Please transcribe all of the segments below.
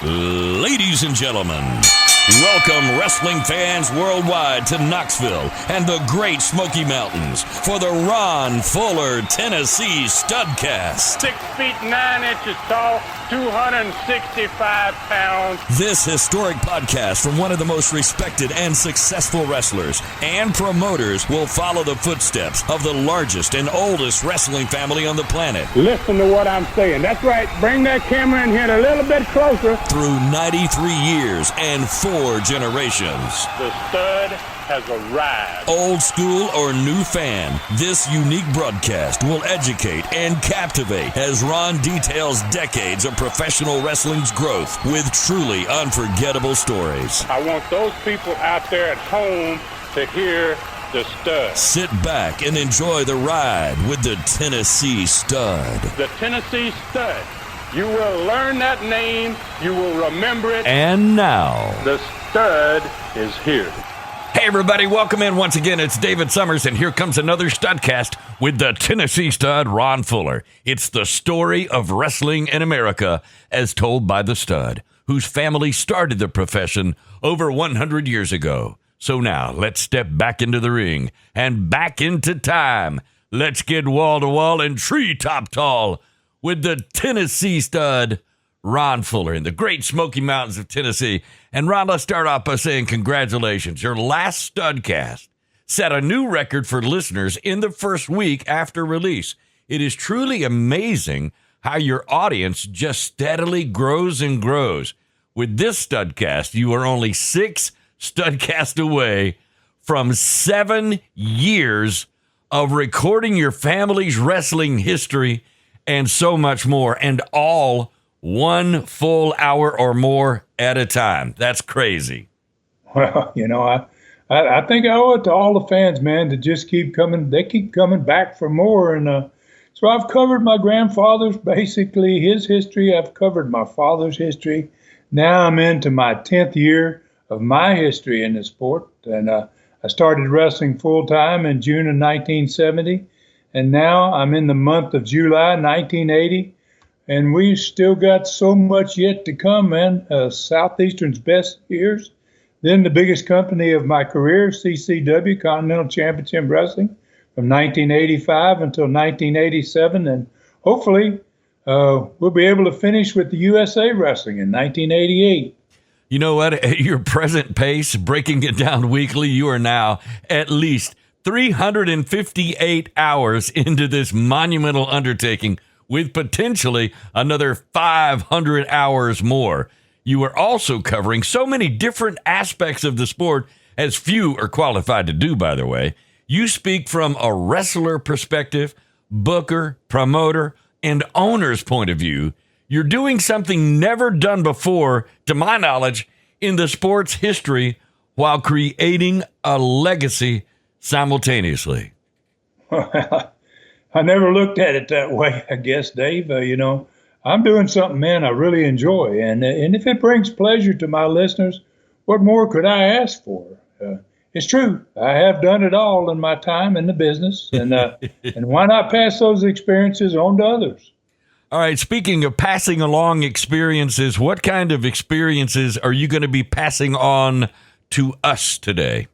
Ladies and gentlemen, welcome wrestling fans worldwide to Knoxville and the Great Smoky Mountains for the Ron Fuller, Tennessee Studcast. 6 feet 9 inches tall, 265 pounds. This historic podcast from one of the most respected and successful wrestlers and promoters will follow the footsteps of the largest and oldest wrestling family on the planet. Listen to what I'm saying. That's right. Bring that camera in here a little bit closer. Through 93 years and 4 generations. The stud has arrived. Old school or new fan, this unique broadcast will educate and captivate as Ron details decades of professional wrestling's growth with truly unforgettable stories. I want those people out there at home to hear the stud. Sit back and enjoy the ride with the Tennessee Stud. The Tennessee Stud. You will learn that name. You will remember it. And now, the stud is here. Hey everybody, welcome in once again. It's David Summers, and here comes another Studcast with the Tennessee Stud, Ron Fuller. It's the story of wrestling in America as told by the Stud, whose family started the profession over 100 years ago. So now, let's step back into the ring and back into time. Let's get wall-to-wall and treetop tall with the Tennessee Stud, Ron Fuller, in the Great Smoky Mountains of Tennessee. And Ron, let's start off by saying congratulations. Your last Studcast set a new record for listeners in the first week after release. It is truly amazing how your audience just steadily grows and grows. With this Studcast, you are only 6 Studcasts away from 7 years of recording your family's wrestling history and so much more, and all 1 full hour or more at a time. That's crazy. Well, I think I owe it to all the fans, man, to just keep coming. They keep coming back for more. And so I've covered my grandfather's, basically his history. I've covered my father's history. Now I'm into my 10th year of my history in the sport. And I started wrestling full time in June of 1970. And now I'm in the month of July 1980. And we still got so much yet to come, man. Southeastern's best years. Then the biggest company of my career, CCW, Continental Championship Wrestling, from 1985 until 1987. And hopefully we'll be able to finish with the USA Wrestling in 1988. You know what? At your present pace, breaking it down weekly, you are now at least 358 hours into this monumental undertaking, with potentially another 500 hours more. You are also covering so many different aspects of the sport, as few are qualified to do, by the way. You speak from a wrestler perspective, booker, promoter, and owner's point of view. You're doing something never done before, to my knowledge, in the sport's history, while creating a legacy simultaneously. I never looked at it that way, I guess, Dave. I'm doing something, man, I really enjoy. And if it brings pleasure to my listeners, what more could I ask for? It's true. I have done it all in my time in the business. And and why not pass those experiences on to others? All right, speaking of passing along experiences, what kind of experiences are you going to be passing on to us today?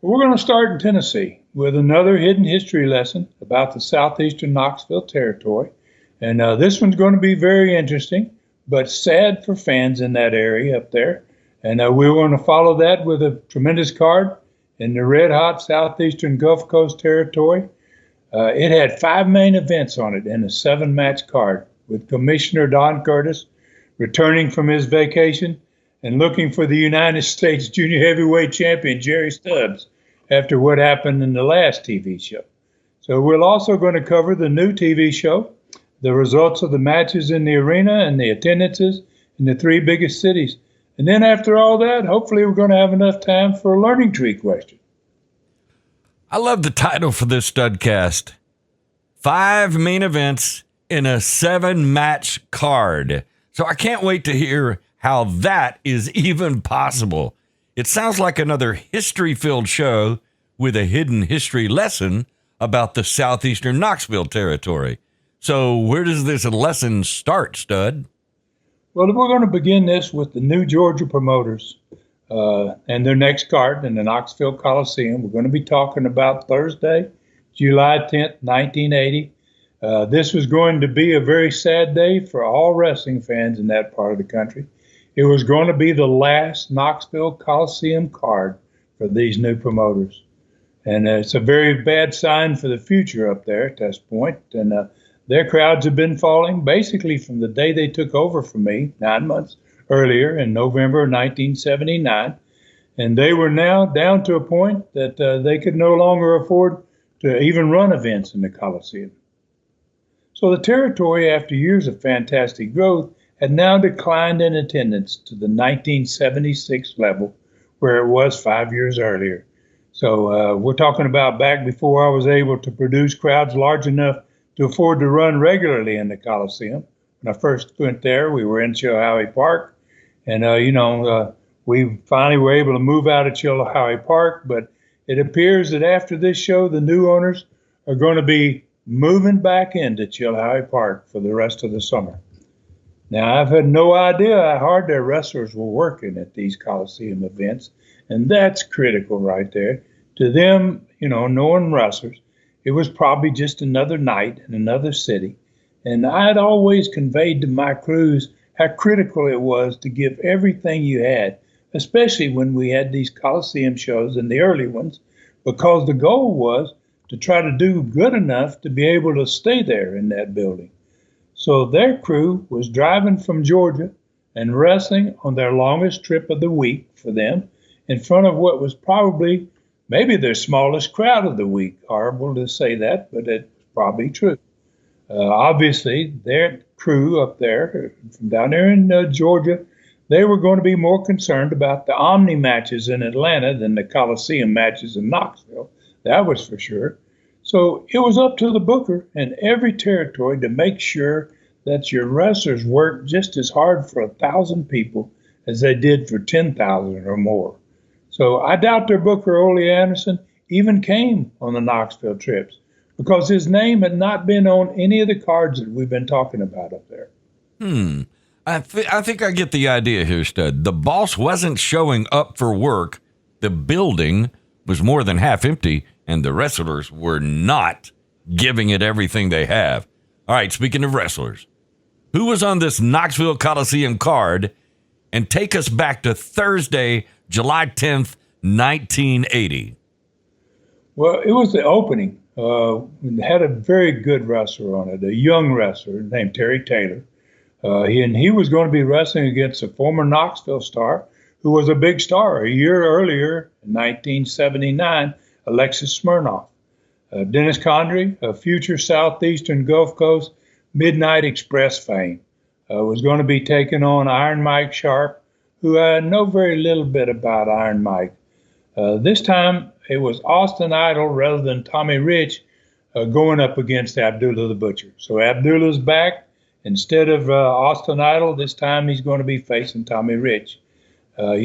We're going to start in Tennessee with another hidden history lesson about the Southeastern Knoxville territory. And this one's going to be very interesting, but sad for fans in that area up there. And we're going to follow that with a tremendous card in the red-hot Southeastern Gulf Coast territory. It had 5 main events on it and a 7-match card, with Commissioner Don Curtis returning from his vacation and looking for the United States Junior Heavyweight Champion Jerry Stubbs after what happened in the last TV show. So we're also going to cover the new TV show, the results of the matches in the arena, and the attendances in the 3 biggest cities. And then after all that, hopefully we're going to have enough time for a learning tree question. I love the title for this Studcast. 5 main events in a 7-match card. So I can't wait to hear how that is even possible. It sounds like another history-filled show with a hidden history lesson about the Southeastern Knoxville territory. So where does this lesson start, Stud? Well, we're going to begin this with the New Georgia promoters and their next card in the Knoxville Coliseum. We're going to be talking about Thursday, July 10th, 1980. This was going to be a very sad day for all wrestling fans in that part of the country. It was going to be the last Knoxville Coliseum card for these new promoters. And it's a very bad sign for the future up there at this point. And their crowds have been falling basically from the day they took over from me 9 months earlier in November 1979. And they were now down to a point that they could no longer afford to even run events in the Coliseum. So the territory, after years of fantastic growth, had now declined in attendance to the 1976 level where it was 5 years earlier. So we're talking about back before I was able to produce crowds large enough to afford to run regularly in the Coliseum. When I first went there, we were in Chilhowie Park. And, we finally were able to move out of Chilhowie Park. But it appears that after this show, the new owners are going to be moving back into Chilhowie Park for the rest of the summer. Now, I've had no idea how hard their wrestlers were working at these Coliseum events. And that's critical right there. To them, knowing wrestlers, it was probably just another night in another city. And I'd always conveyed to my crews how critical it was to give everything you had, especially when we had these Coliseum shows and the early ones, because the goal was to try to do good enough to be able to stay there in that building. So their crew was driving from Georgia and wrestling on their longest trip of the week for them in front of what was probably maybe their smallest crowd of the week. Horrible to say that, but it's probably true. Obviously, their crew up there, from down there in Georgia, they were going to be more concerned about the Omni matches in Atlanta than the Coliseum matches in Knoxville. That was for sure. So it was up to the booker in every territory to make sure that your wrestlers worked just as hard for 1,000 people as they did for 10,000 or more. So I doubt their booker, Ole Anderson, even came on the Knoxville trips because his name had not been on any of the cards that we've been talking about up there. I think I get the idea here, Stud. The boss wasn't showing up for work. The building was more than half empty, and the wrestlers were not giving it everything they have. All right, speaking of wrestlers, who was on this Knoxville Coliseum card? And take us back to Thursday, July 10th, 1980. Well, it was the opening. It had a very good wrestler on it, a young wrestler named Terry Taylor. He was going to be wrestling against a former Knoxville star who was a big star a year earlier, in 1979, Alexis Smirnoff. Dennis Condrey, a future Southeastern Gulf Coast Midnight Express fame, was going to be taking on Iron Mike Sharp, who I know very little bit about Iron Mike. This time, it was Austin Idol rather than Tommy Rich going up against Abdullah the Butcher. So Abdullah's back. Instead of Austin Idol, this time he's going to be facing Tommy Rich. This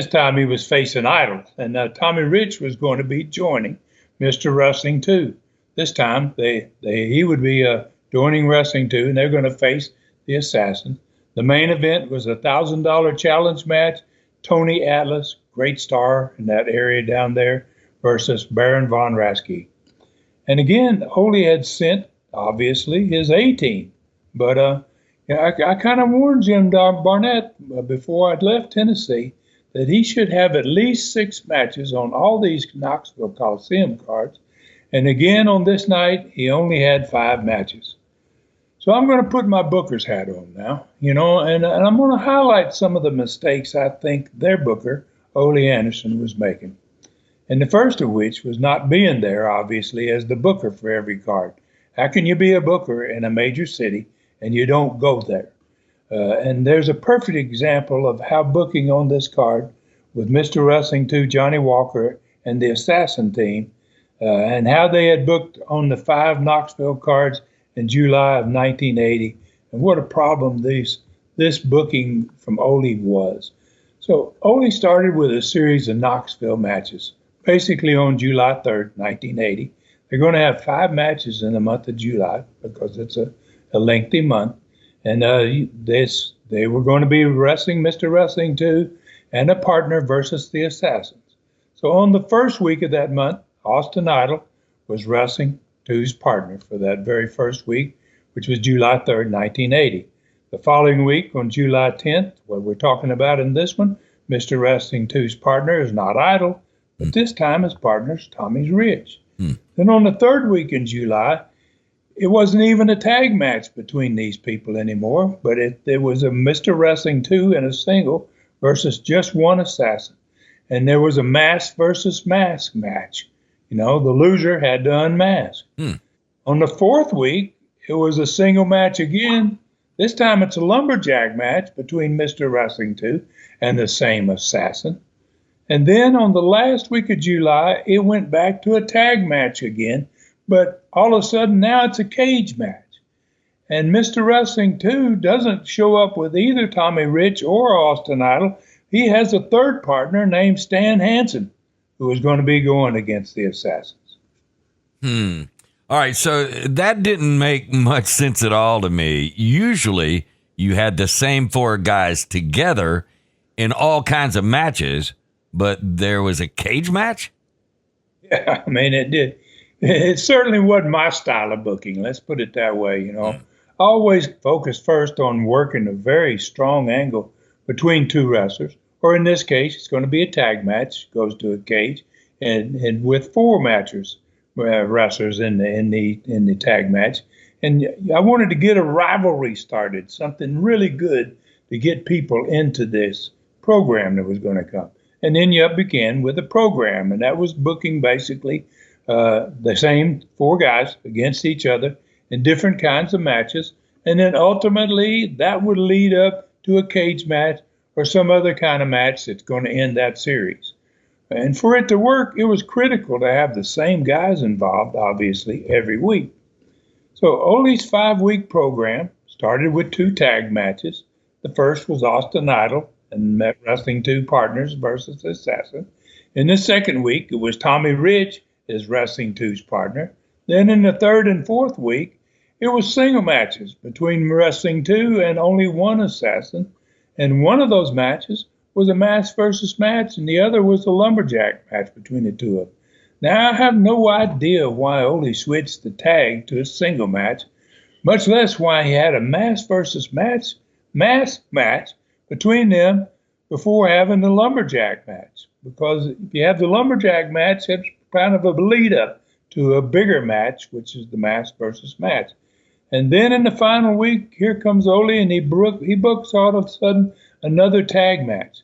time he was facing Idol. And Tommy Rich was going to be joining Mr. Wrestling 2. This time, he would be joining Wrestling 2, and they're going to face the Assassin. The main event was a $1,000 challenge match. Tony Atlas, great star in that area down there, versus Baron von Raschke. And again, Ole had sent, obviously, his A-team. But I kind of warned Jim Barnett before I'd left Tennessee that he should have at least 6 matches on all these Knoxville Coliseum cards. And again, on this night, he only had 5 matches. So I'm going to put my booker's hat on now, and I'm going to highlight some of the mistakes I think their booker, Ole Anderson, was making. And the first of which was not being there, obviously, as the booker for every card. How can you be a booker in a major city and you don't go there? And there's a perfect example of how booking on this card with Mr. Wrestling 2, Johnny Walker, and the Assassin team, and how they had booked on the 5 Knoxville cards in July of 1980, and what a problem this booking from Ole was. So Ole started with a series of Knoxville matches, basically on July 3rd, 1980. They're going to have 5 matches in the month of July because it's a lengthy month. And they were going to be wrestling Mr. Wrestling 2 and a partner versus the Assassins. So on the first week of that month, Austin Idol was Wrestling 2's partner for that very first week, which was July 3rd, 1980. The following week, on July 10th, what we're talking about in this one, Mr. Wrestling 2's partner is not Idol, but this time his partner's Tommy Rich. Then on the third week in July, it wasn't even a tag match between these people anymore, but it was a Mr. Wrestling 2 and a single versus just one assassin. And there was a mask versus mask match. The loser had to unmask. On the fourth week, it was a single match again. This time it's a lumberjack match between Mr. Wrestling 2 and the same assassin. And then on the last week of July, it went back to a tag match again, but all of a sudden now it's a cage match. And Mr. Wrestling 2 doesn't show up with either Tommy Rich or Austin Idol. He has a third partner named Stan Hansen, who is going to be going against the Assassins. All right, so that didn't make much sense at all to me. Usually you had the same four guys together in all kinds of matches, but there was a cage match? Yeah, I mean, it did. It certainly wasn't my style of booking, let's put it that way. I always focus first on working a very strong angle between two wrestlers, or in this case, it's going to be a tag match, goes to a cage, and with four matchers. Wrestlers in the tag match, and I wanted to get a rivalry started, something really good to get people into this program that was going to come. And then you began with a program, and that was booking basically the same four guys against each other in different kinds of matches, and then ultimately that would lead up to a cage match or some other kind of match that's going to end that series. And for it to work, it was critical to have the same guys involved, obviously, every week. So Ole's 5-week program started with 2 tag matches. The first was Austin Idol and Wrestling 2 partners versus Assassin. In the second week, it was Tommy Rich as Wrestling 2's partner. Then in the third and fourth week, it was single matches between Wrestling 2 and only one assassin. And one of those matches was a mask versus match, and the other was a lumberjack match between the two of them. Now, I have no idea why Ole switched the tag to a single match, much less why he had a mask versus mask match between them before having the lumberjack match. Because if you have the lumberjack match, it's kind of a lead-up to a bigger match, which is the mask versus match. And then in the final week, here comes Ole, and he books all of a sudden another tag match.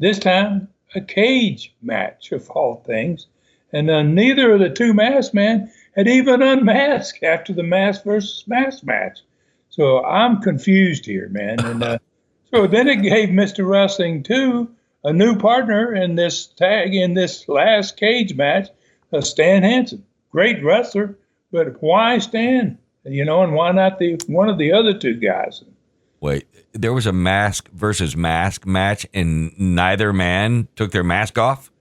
This time, a cage match, of all things. And neither of the two masked men had even unmasked after the mask versus mask match. So I'm confused here, man. And so then it gave Mr. Wrestling 2 a new partner in this last cage match, Stan Hansen. Great wrestler, but why Stan? And why not one of the other two guys? Wait, there was a mask versus mask match, and neither man took their mask off?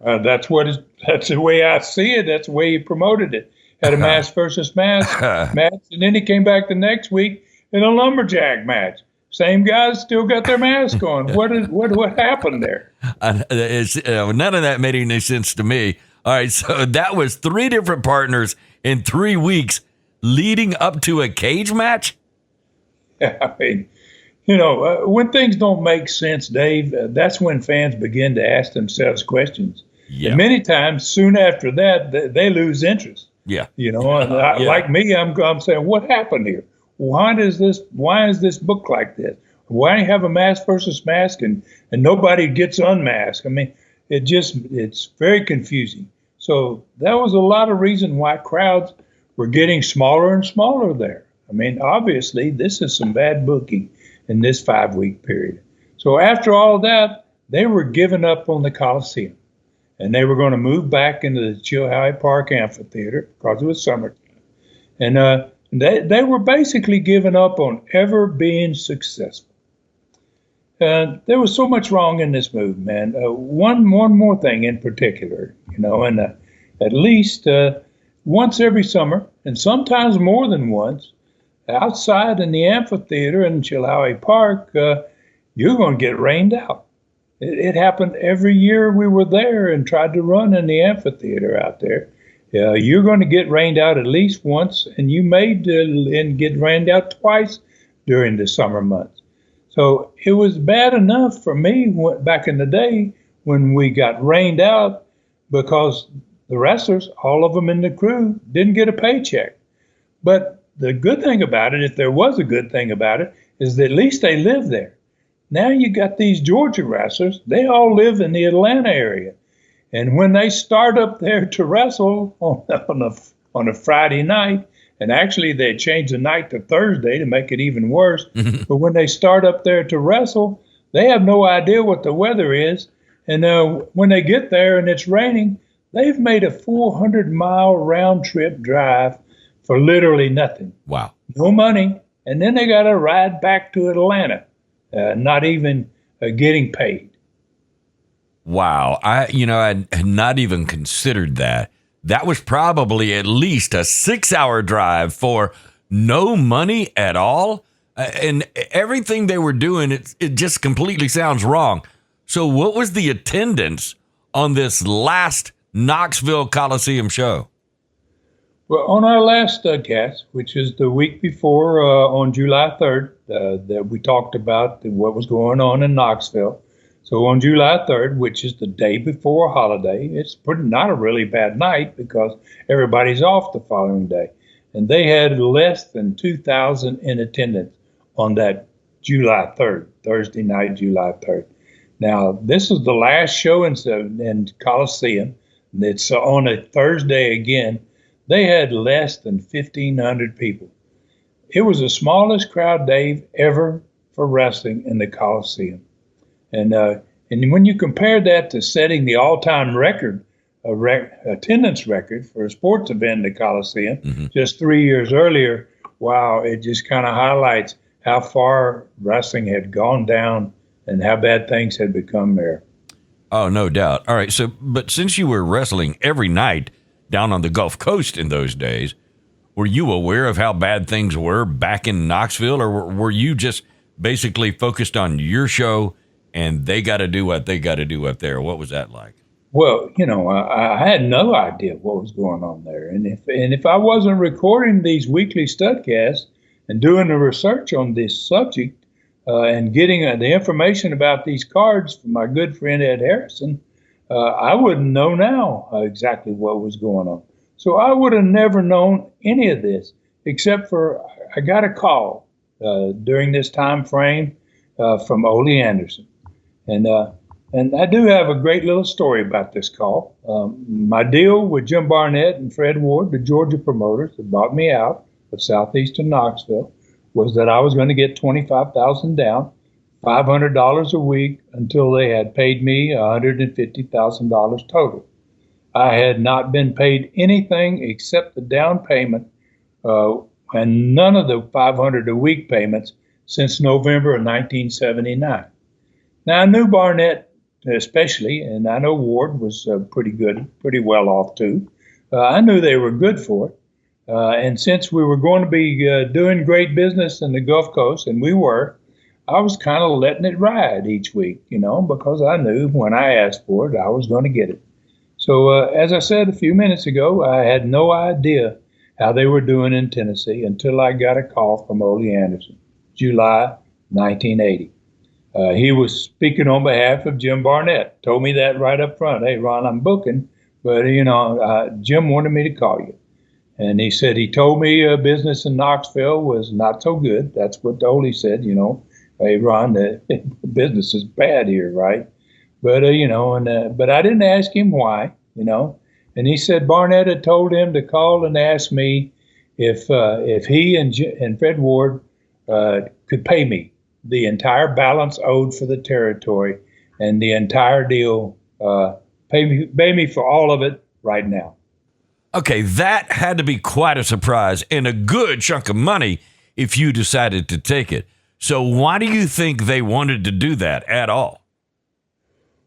That's the way I see it. That's the way he promoted it. Had a mask versus mask match, and then he came back the next week in a lumberjack match. Same guys still got their mask on. What happened there? None of that made any sense to me. All right, so that was 3 different partners in 3 weeks leading up to a cage match? Yeah, I mean, when things don't make sense, Dave, that's when fans begin to ask themselves questions. Yeah. And many times, soon after that, they lose interest. Yeah. Like me, I'm saying, what happened here? Why is this book like this? Why have a mask versus mask and nobody gets unmasked? I mean, it's very confusing. So that was a lot of reason why crowds were getting smaller and smaller there. I mean, obviously, this is some bad booking in this 5-week period. So after all that, they were giving up on the Coliseum, and they were going to move back into the Chilhowie Park Amphitheater because it was summertime. And they were basically giving up on ever being successful. There was so much wrong in this move, man. One more thing in particular, and at least once every summer, and sometimes more than once, outside in the amphitheater in Chilhowie Park, you're going to get rained out. It happened every year we were there and tried to run in the amphitheater out there. You're going to get rained out at least once, and you may get rained out twice during the summer months. So it was bad enough for me back in the day when we got rained out because the wrestlers, all of them in the crew, didn't get a paycheck. But the good thing about it, if there was a good thing about it, is that at least they lived there. Now you got these Georgia wrestlers, they all live in the Atlanta area. And when they start up there to wrestle on a Friday night, and actually they changed the night to Thursday to make it even worse, but when they start up there to wrestle, they have no idea what the weather is. And when they get there and it's raining, they've made a 400-mile round-trip drive for literally nothing. Wow. No money. And then they got to ride back to Atlanta, not even getting paid. Wow. I had not even considered that. That was probably at least a 6-hour drive for no money at all. And everything they were doing, it just completely sounds wrong. So what was the attendance on this last Knoxville Coliseum show? Well, on our last Studcast, which is the week before on July 3rd, that we talked about what was going on in Knoxville. So on July 3rd, which is the day before a holiday, it's not a really bad night because everybody's off the following day. And they had less than 2,000 in attendance on that July 3rd, Thursday night, July 3rd. Now, this is the last show in Coliseum. It's on a Thursday again. They had less than 1,500 people. It was the smallest crowd, Dave, ever for wrestling in the Coliseum. And when you compare that to setting the all-time record, attendance record for a sports event in the Coliseum just 3 years earlier, wow, it just kind of highlights how far wrestling had gone down and how bad things had become there. Oh, no doubt. All right. So, but since you were wrestling every night down on the Gulf Coast in those days, were you aware of how bad things were back in Knoxville, or were you just basically focused on your show and they got to do what they got to do up there? What was that like? Well, I had no idea what was going on there. And if I wasn't recording these weekly Studcasts and doing the research on this subject and getting the information about these cards from my good friend Ed Harrison, I wouldn't know now exactly what was going on. So I would have never known any of this, except for I got a call during this time frame from Ole Anderson. And I do have a great little story about this call. My deal with Jim Barnett and Fred Ward, the Georgia promoters that bought me out of Southeastern Knoxville, was that I was going to get $25,000 down, $500 a week until they had paid me $150,000 total. I had not been paid anything except the down payment and none of the $500 a week payments since November of 1979. Now, I knew Barnett especially, and I know Ward was pretty well off too. I knew they were good for it. And since we were going to be doing great business in the Gulf Coast, and we were, I was kind of letting it ride each week, because I knew when I asked for it, I was going to get it. So as I said a few minutes ago, I had no idea how they were doing in Tennessee until I got a call from Ole Anderson, July 1980. He was speaking on behalf of Jim Barnett, told me that right up front. Hey, Ron, I'm booking, but, Jim wanted me to call you. And he said he told me business in Knoxville was not so good. That's what Ole said, Hey, Ron, the business is bad here, right? But, but I didn't ask him why, And he said Barnett had told him to call and ask me if he and Fred Ward could pay me the entire balance owed for the territory and the entire deal, pay me for all of it right now. Okay, that had to be quite a surprise and a good chunk of money if you decided to take it. So why do you think they wanted to do that at all?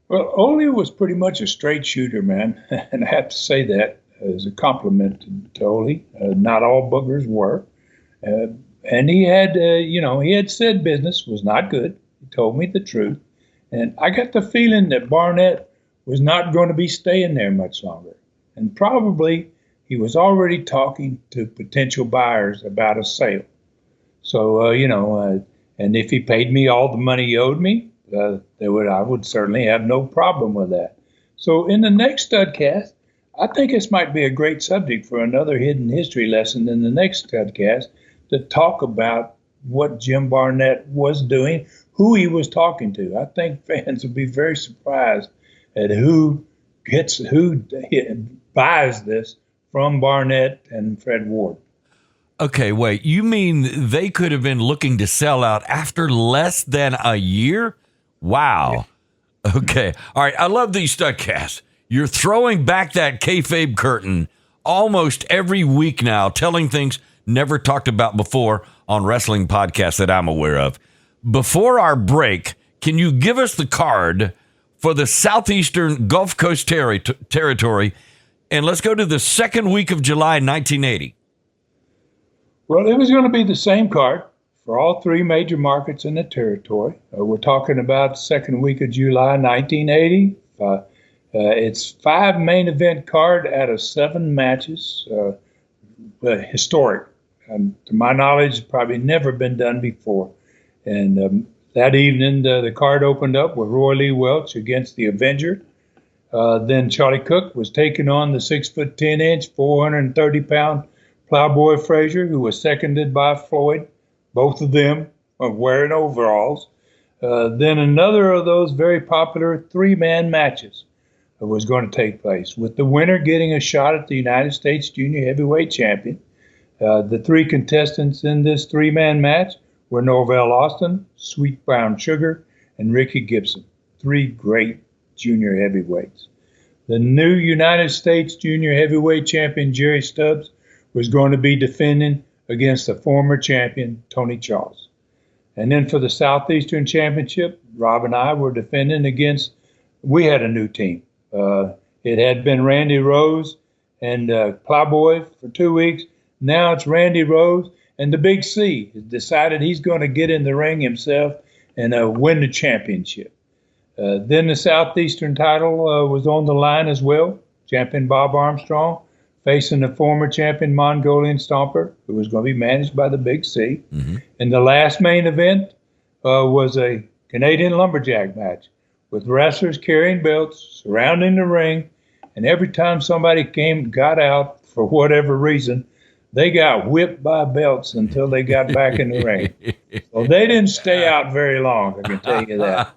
Well, Ole was pretty much a straight shooter, man. And I have to say that as a compliment to Ole. Not all boogers were. And he had, he had said business was not good. He told me the truth. And I got the feeling that Barnett was not going to be staying there much longer. And probably he was already talking to potential buyers about a sale. So, and if he paid me all the money he owed me, I would certainly have no problem with that. So in the next Studcast, I think this might be a great subject for another hidden history lesson in the next Studcast, to talk about what Jim Barnett was doing, who he was talking to. I think fans will be very surprised at who buys this from Barnett and Fred Ward. Okay, wait, you mean they could have been looking to sell out after less than a year? Wow. Yeah. Okay. All right. I love these Studcasts. You're throwing back that kayfabe curtain almost every week now, telling things never talked about before on wrestling podcasts that I'm aware of. Before our break, can you give us the card for the Southeastern Gulf Coast territory? And let's go to the second week of July, 1980. Well, it was going to be the same card for all three major markets in the territory. We're talking about second week of July, 1980. It's 5 main event card out of 7 matches. Historic. To my knowledge, probably never been done before. And that evening, the card opened up with Roy Lee Welch against the Avenger. Then Charlie Cook was taking on the 6'10", 430-pound Plowboy Frazier, who was seconded by Floyd. Both of them are wearing overalls. Then another of those very popular 3-man matches was going to take place, with the winner getting a shot at the United States Junior Heavyweight Champion. The 3 contestants in this 3-man match were Norvell Austin, Sweet Brown Sugar, and Ricky Gibson, 3 great junior heavyweights. The new United States Junior Heavyweight Champion, Jerry Stubbs, was going to be defending against the former champion, Tony Charles. And then for the Southeastern Championship, Rob and I were defending against, we had a new team. It had been Randy Rose and Plowboy for 2 weeks. Now it's Randy Rose, and the Big C has decided he's going to get in the ring himself and win the championship. Then the Southeastern title was on the line as well. Champion Bob Armstrong facing the former champion Mongolian Stomper, who was going to be managed by the Big C. Mm-hmm. And the last main event was a Canadian lumberjack match with wrestlers carrying belts surrounding the ring. And every time somebody got out for whatever reason, they got whipped by belts until they got back in the ring. So they didn't stay out very long, I can tell you that,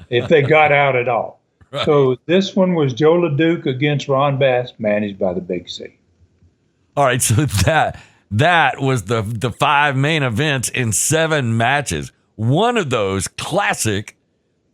if they got out at all. Right. So this one was Joe LeDuc against Ron Bass, managed by the Big C. All right, so that was the 5 main events in 7 matches. One of those classic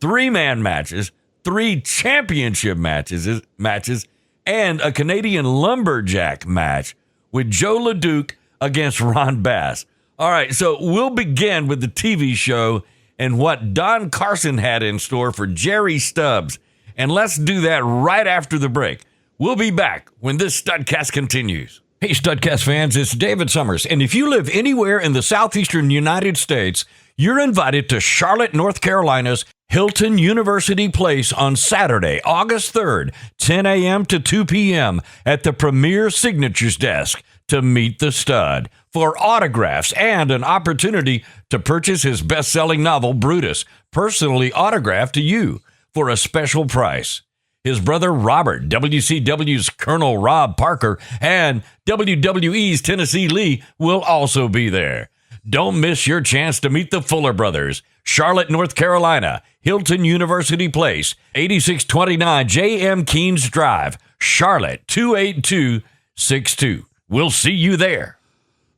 3-man matches, 3 championship matches, and a Canadian lumberjack match with Joe LeDuc against Ron Bass. All right, so we'll begin with the TV show and what Don Carson had in store for Jerry Stubbs. And let's do that right after the break. We'll be back when this Studcast continues. Hey, Studcast fans, it's David Summers. And if you live anywhere in the southeastern United States, you're invited to Charlotte, North Carolina's Hilton University Place on Saturday, August 3rd, 10 a.m. to 2 p.m. at the Premier Signatures Desk to meet the stud for autographs and an opportunity to purchase his best-selling novel, Brutus, personally autographed to you for a special price. His brother Robert, WCW's Colonel Rob Parker, and WWE's Tennessee Lee will also be there. Don't miss your chance to meet the Fuller Brothers. Charlotte, North Carolina, Hilton University Place, 8629 J.M. Keynes Drive, Charlotte, 28262. We'll see you there.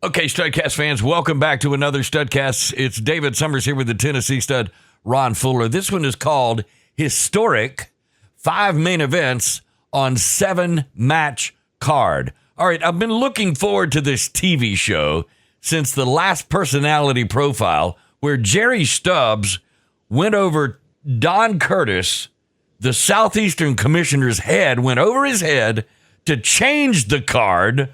Okay, Studcast fans, welcome back to another Studcast. It's David Summers here with the Tennessee stud, Ron Fuller. This one is called Historic 5 Main Events on 7-Match Card. All right, I've been looking forward to this TV show since the last personality profile, where Jerry Stubbs went over Don Curtis, the Southeastern Commissioner's head, went over his head to change the card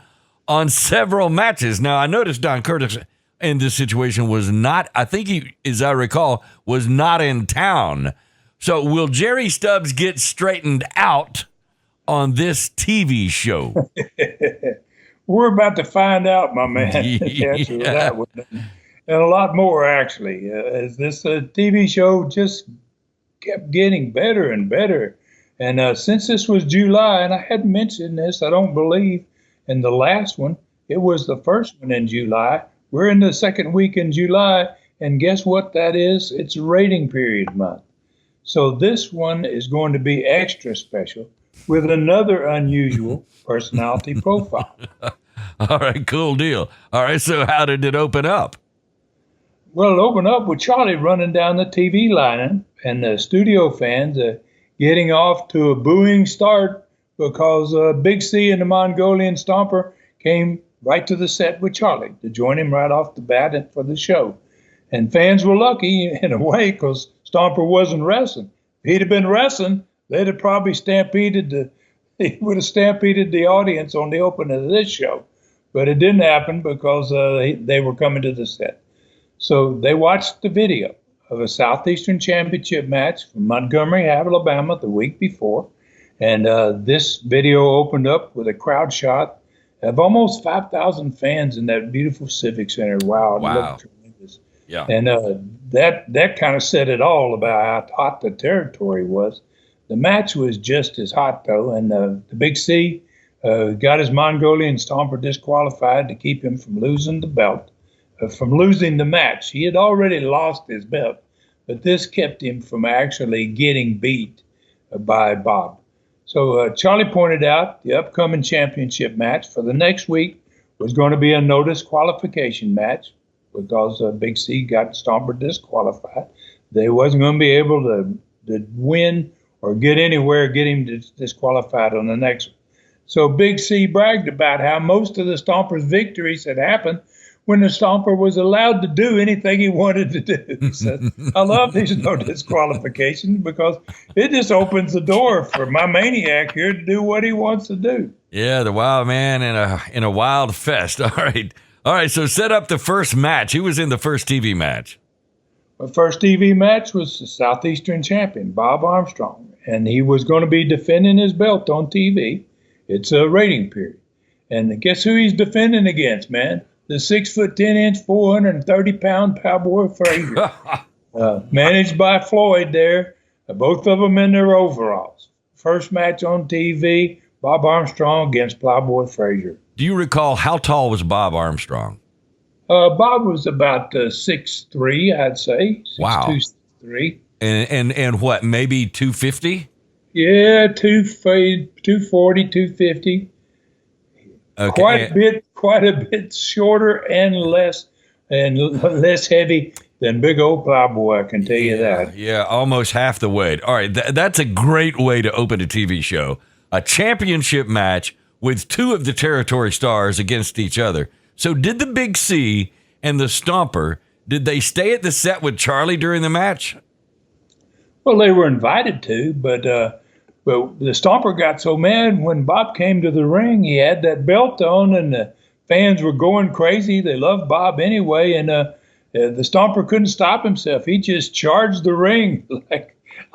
on several matches. Now, I noticed Don Curtis in this situation was not, I think he, as I recall, was not in town. So will Jerry Stubbs get straightened out on this TV show? We're about to find out, my man. The answer to that one. And a lot more, actually, as this TV show just kept getting better and better. And since this was July, and I hadn't mentioned this, I don't believe, in the last one, it was the first one in July. We're in the second week in July, and guess what that is? It's rating period month. So this one is going to be extra special with another unusual personality profile. All right, cool deal. All right, so how did it open up? Well, it opened up with Charlie running down the TV line and the studio fans getting off to a booing start because Big C and the Mongolian Stomper came right to the set with Charlie to join him right off the bat for the show. And fans were lucky in a way because Stomper wasn't wrestling. If he'd have been wrestling, they'd have probably he would have stampeded the audience on the opening of this show. But it didn't happen because they were coming to the set. So they watched the video of a Southeastern Championship match from Montgomery, Alabama the week before. And this video opened up with a crowd shot of almost 5,000 fans in that beautiful Civic Center. Wow. It looked tremendous. Yeah. And that kind of said it all about how hot the territory was. The match was just as hot, though. And the Big C got his Mongolian Stomper disqualified to keep him from losing the belt, from losing the match. He had already lost his belt, but this kept him from actually getting beat by Bob. So Charlie pointed out the upcoming championship match for the next week was going to be a no disqualification match because Big C got Stomper disqualified. They wasn't going to be able to win or get anywhere, get him disqualified on the next one. So Big C bragged about how most of the Stomper's victories had happened when the Stomper was allowed to do anything he wanted to do. He said, I love these no disqualifications because it just opens the door for my maniac here to do what he wants to do. Yeah, the wild man in a wild fest. All right. So set up the first match. Who was in the first TV match? The first TV match was the Southeastern champion, Bob Armstrong, and he was going to be defending his belt on TV. It's a rating period. And guess who he's defending against, man? The 6'10", 430-pound Cowboy Frazier, managed by Floyd there, both of them in their overalls. First match on TV, Bob Armstrong against Plowboy Frazier. Do you recall how tall was Bob Armstrong? Bob was about 6'3", I'd say. 6'2", wow. 6'3". And what, maybe 250? Yeah, 240, 250. Okay. Quite a bit shorter and less heavy than big old Plowboy, I can tell you that. Yeah, almost half the weight. All right, that's a great way to open a TV show. A championship match with two of the territory stars against each other. So did the Big C and the Stomper, did they stay at the set with Charlie during the match? Well, they were invited to, but the Stomper got so mad when Bob came to the ring. He had that belt on, and the fans were going crazy. They loved Bob anyway, and the Stomper couldn't stop himself. He just charged the ring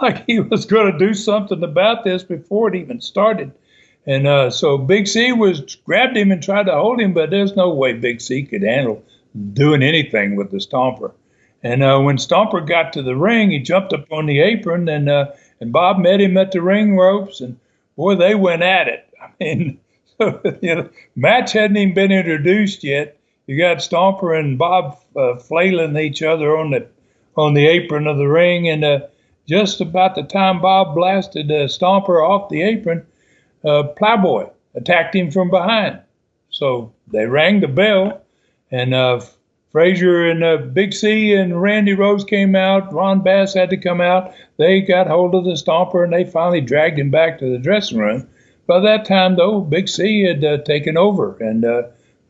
like he was going to do something about this before it even started. And so Big C grabbed him and tried to hold him, but there's no way Big C could handle doing anything with the Stomper. And when Stomper got to the ring, he jumped up on the apron, and Bob met him at the ring ropes, and boy, they went at it. I mean, match hadn't even been introduced yet. You got Stomper and Bob flailing each other on the apron of the ring, and just about the time Bob blasted Stomper off the apron, Plowboy attacked him from behind. So they rang the bell, and Frazier and Big C and Randy Rose came out. Ron Bass had to come out. They got hold of the Stomper, and they finally dragged him back to the dressing room. By that time, though, Big C had taken over. And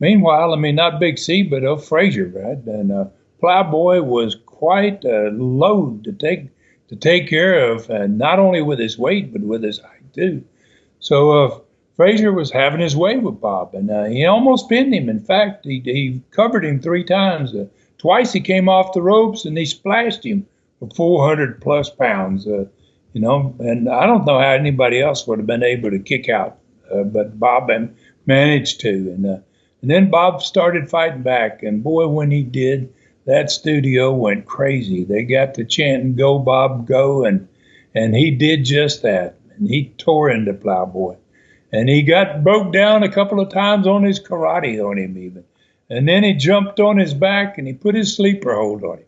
meanwhile, I mean, not Big C, but Frazier, right? And Plowboy was quite a load to take care of, not only with his weight, but with his height, too. So Frazier was having his way with Bob, and he almost pinned him. In fact, he covered him 3 times. Twice he came off the ropes, and he splashed him for 400-plus pounds. And I don't know how anybody else would have been able to kick out, but Bob managed to. And then Bob started fighting back, and boy, when he did, that studio went crazy. They got to chanting, "Go, Bob, go," and he did just that. And he tore into Plowboy. And he broke down a couple of times on his karate on him even. And then he jumped on his back and he put his sleeper hold on him.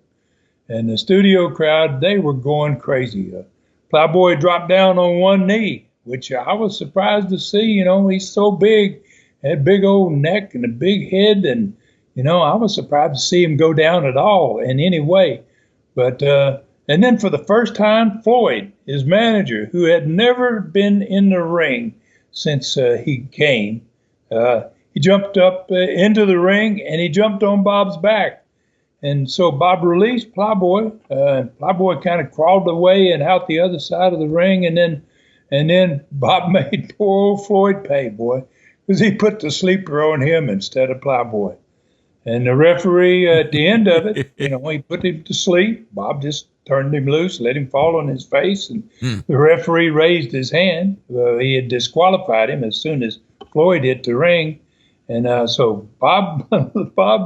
And the studio crowd, they were going crazy. Plowboy dropped down on one knee, which I was surprised to see. He's so big, had big old neck and a big head. And, I was surprised to see him go down at all in any way. But, and then for the first time, Floyd, his manager, who had never been in the ring since he came, he jumped up into the ring and he jumped on Bob's back. And so Bob released Plowboy. Plowboy kind of crawled away and out the other side of the ring. And then Bob made poor old Floyd pay, boy, because he put the sleeper on him instead of Plowboy. And the referee at the end of it, he put him to sleep. Bob just turned him loose, let him fall on his face, and the referee raised his hand. He had disqualified him as soon as Floyd hit the ring. And so Bob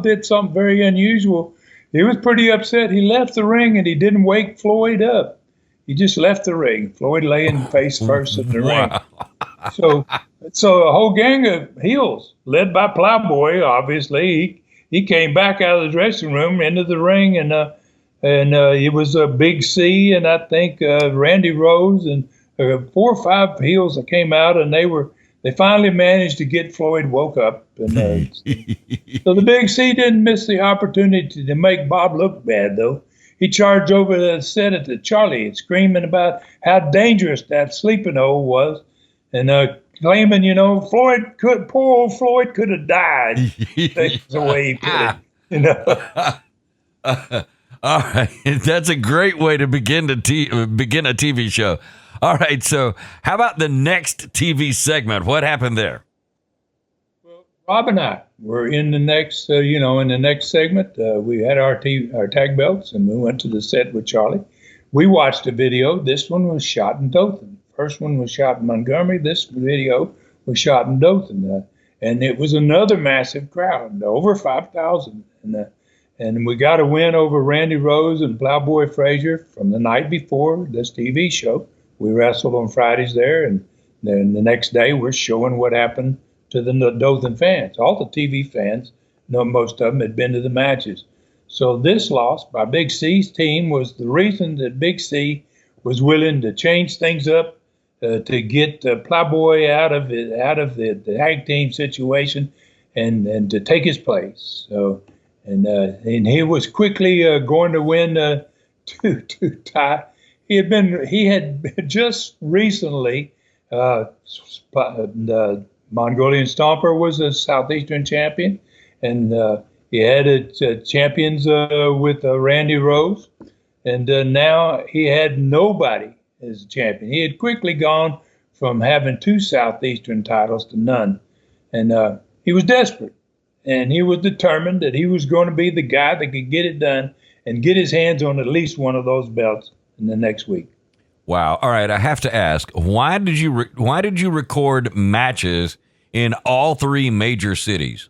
did something very unusual. He was pretty upset. He left the ring and he didn't wake Floyd up. He just left the ring. Floyd laying face first in the ring. So a whole gang of heels, led by Plowboy, obviously, he came back out of the dressing room into the ring, and it was a Big C, and I think Randy Rose, and 4 or 5 heels that came out, and they finally managed to get Floyd woke up. And so the Big C didn't miss the opportunity to make Bob look bad, though. He charged over the set at Charlie, screaming about how dangerous that sleeping hole was, and claiming, poor old Floyd could have died. That's the way he put it. All right, that's a great way to begin a TV show. All right, so how about the next TV segment? What happened there? Well, Rob and I were in the next, in the next segment. We had our tag belts, and we went to the set with Charlie. We watched a video. This one was shot in Dothan. First one was shot in Montgomery. This video was shot in Dothan. And it was another massive crowd, over 5,000. And we got a win over Randy Rose and Plowboy Frazier from the night before this TV show. We wrestled on Fridays there, and then the next day we're showing what happened to the Dothan fans. All the TV fans, most of them had been to the matches. So this loss by Big C's team was the reason that Big C was willing to change things up to get Plowboy out of the tag team situation and to take his place. So and he was quickly going to win to tie. He had just recently the Mongolian Stomper was a Southeastern champion, and he had champions with Randy Rose, and now he had nobody as a champion. He had quickly gone from having 2 Southeastern titles to none, and he was desperate, and he was determined that he was going to be the guy that could get it done and get his hands on at least one of those belts in the next week. Wow. All right. I have to ask, why did you record matches in all 3 major cities?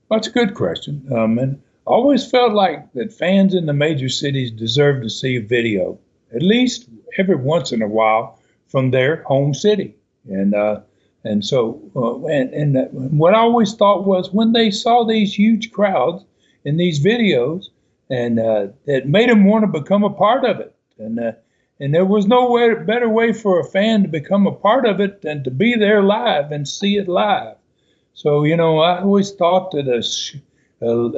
Well, that's a good question. And I always felt like that fans in the major cities deserve to see a video, at least every once in a while, from their home city. And so what I always thought was when they saw these huge crowds in these videos, and it made them want to become a part of it. And there was no better way for a fan to become a part of it than to be there live and see it live. So, I always thought that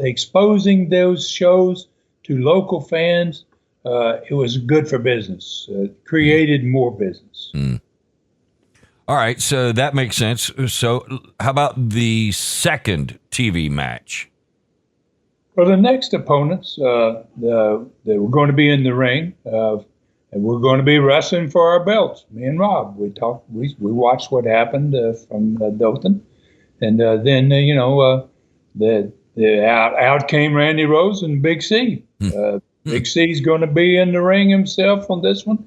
exposing those shows to local fans, it was good for business. It created more business. Mm. All right, so that makes sense. So how about the second TV match? Well, the next opponents that were going to be in the ring, and we're going to be wrestling for our belts. Me and Rob, we talked, we watched what happened from Dothan, and then out came Randy Rose and Big C. Big C's going to be in the ring himself on this one.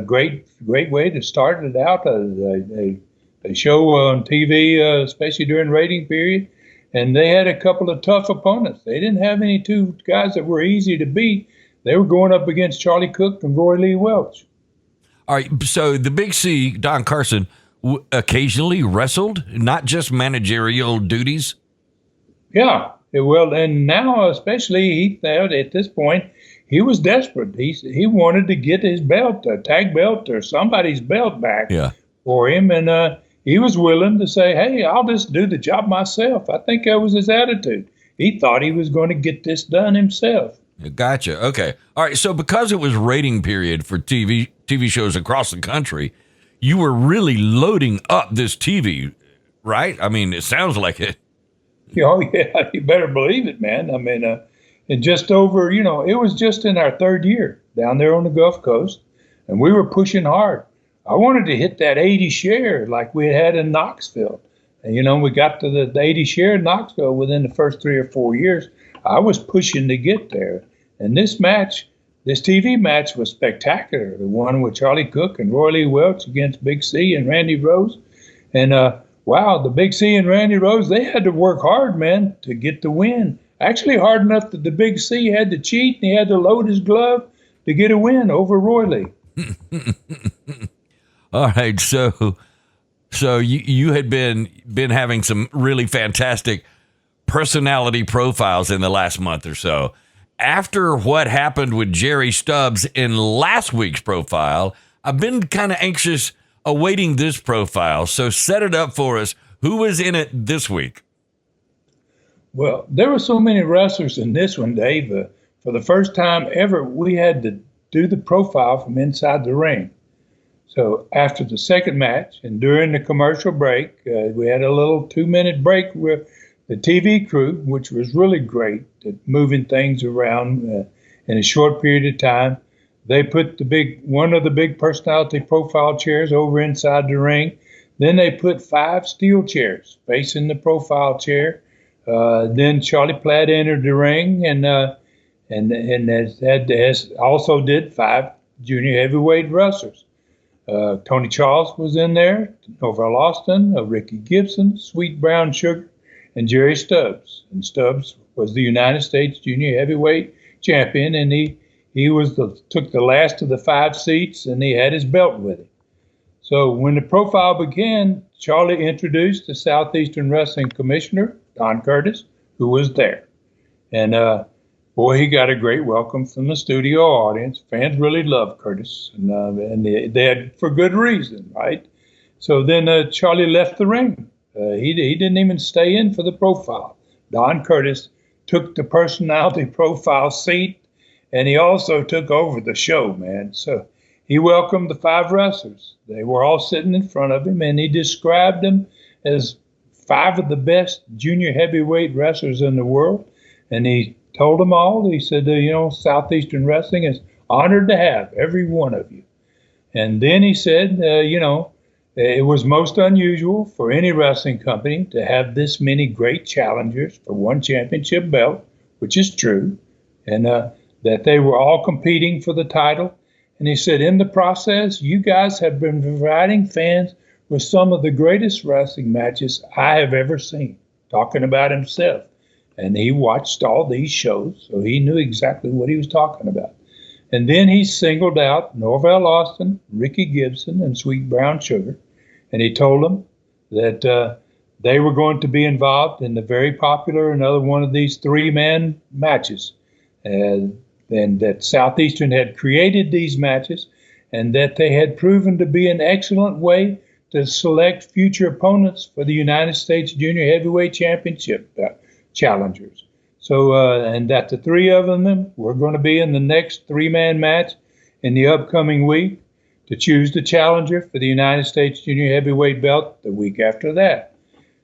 Great way to start it out. A show on TV, especially during rating period, and they had a couple of tough opponents. They didn't have any two guys that were easy to beat. They were going up against Charlie Cook and Roy Lee Welch. All right, so the Big C, Don Carson, occasionally wrestled, not just managerial duties? Yeah, well, and now especially he thought at this point he was desperate. He wanted to get his belt, a tag belt or somebody's belt back for him, and he was willing to say, hey, I'll just do the job myself. I think that was his attitude. He thought he was going to get this done himself. Gotcha. Okay. All right. So because it was rating period for TV shows across the country, you were really loading up this TV, right? I mean, it sounds like it. Oh, yeah. You better believe it, man. I mean, and just over, it was just in our third year down there on the Gulf Coast, and we were pushing hard. I wanted to hit that 80 share like we had in Knoxville. And, we got to the 80 share in Knoxville within the first 3 or 4 years. I was pushing to get there. And this TV match was spectacular. The one with Charlie Cook and Roy Lee Welch against Big C and Randy Rose. And, wow, the Big C and Randy Rose, they had to work hard, man, to get the win. Actually hard enough that the Big C had to cheat and he had to load his glove to get a win over Roy Lee. All right, so you had been having some really fantastic personality profiles in the last month or so. After what happened with Jerry Stubbs in last week's profile, I've been kind of anxious awaiting this profile. So set it up for us. Who was in it this week? Well, there were so many wrestlers in this one, Dave. For the first time ever, we had to do the profile from inside the ring. So after the second match and during the commercial break, we had a little 2-minute break with the TV crew, which was really great at moving things around in a short period of time. They put one of the big personality profile chairs over inside the ring. Then they put 5 steel chairs facing the profile chair. Then Charlie Platt entered the ring and also did 5 junior heavyweight wrestlers. Tony Charles was in there, Norvell Austin, Ricky Gibson, Sweet Brown Sugar, and Jerry Stubbs. And Stubbs was the United States junior heavyweight champion, and he took the last of the 5 seats, and he had his belt with him. So when the profile began, Charlie introduced the Southeastern Wrestling Commissioner, Don Curtis, who was there. And boy, he got a great welcome from the studio audience. Fans really loved Curtis, and they had for good reason, right? So then Charlie left the ring. He didn't even stay in for the profile. Don Curtis took the personality profile seat, and he also took over the show, man. So he welcomed the 5 wrestlers. They were all sitting in front of him, and he described them as 5 of the best junior heavyweight wrestlers in the world. And he told them all, he said, Southeastern Wrestling is honored to have every one of you. And then he said, it was most unusual for any wrestling company to have this many great challengers for one championship belt, which is true, and that they were all competing for the title. And he said, in the process, you guys have been providing fans with some of the greatest wrestling matches I have ever seen, talking about himself. And he watched all these shows, so he knew exactly what he was talking about. And then he singled out Norvell Austin, Ricky Gibson, and Sweet Brown Sugar. And he told them that they were going to be involved in the very popular another one of these 3-man matches. And that Southeastern had created these matches, and that they had proven to be an excellent way to select future opponents for the United States Junior Heavyweight Championship challengers. So, and that the 3 of them were going to be in the next 3-man match in the upcoming week to choose the challenger for the United States Junior Heavyweight belt the week after that.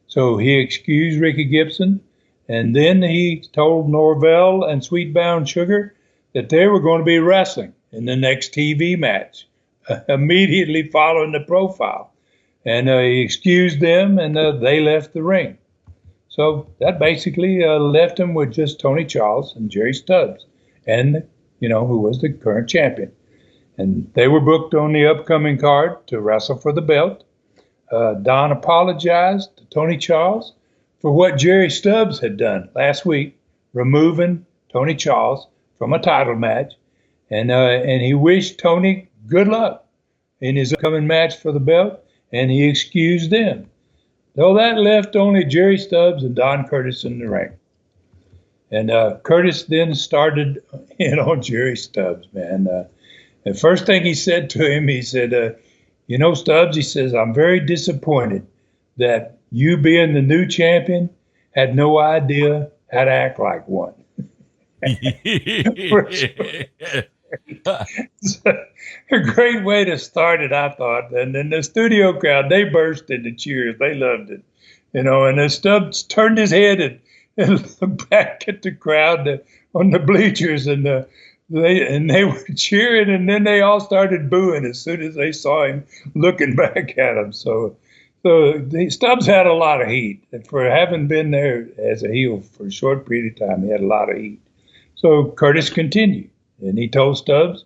So he excused Ricky Gibson, and then he told Norvell and Sweet Brown Sugar that they were going to be wrestling in the next TV match immediately following the profile. And he excused them, and they left the ring. So that basically left him with just Tony Charles and Jerry Stubbs, and who was the current champion. And they were booked on the upcoming card to wrestle for the belt. Don apologized to Tony Charles for what Jerry Stubbs had done last week, removing Tony Charles from a title match, and he wished Tony good luck in his upcoming match for the belt, and he excused them. Though that left only Jerry Stubbs and Don Curtis in the ring. And Curtis then started in on Jerry Stubbs, man. The first thing he said to him, he said, Stubbs, he says, I'm very disappointed that you being the new champion had no idea how to act like one. A great way to start it, I thought. And then the studio crowd, they burst into cheers. They loved it. And then Stubbs turned his head and looked back at the crowd on the bleachers, and they were cheering, and then they all started booing as soon as they saw him looking back at him. So Stubbs had a lot of heat. And for having been there as a heel for a short period of time, he had a lot of heat. So Curtis continued, and he told Stubbs,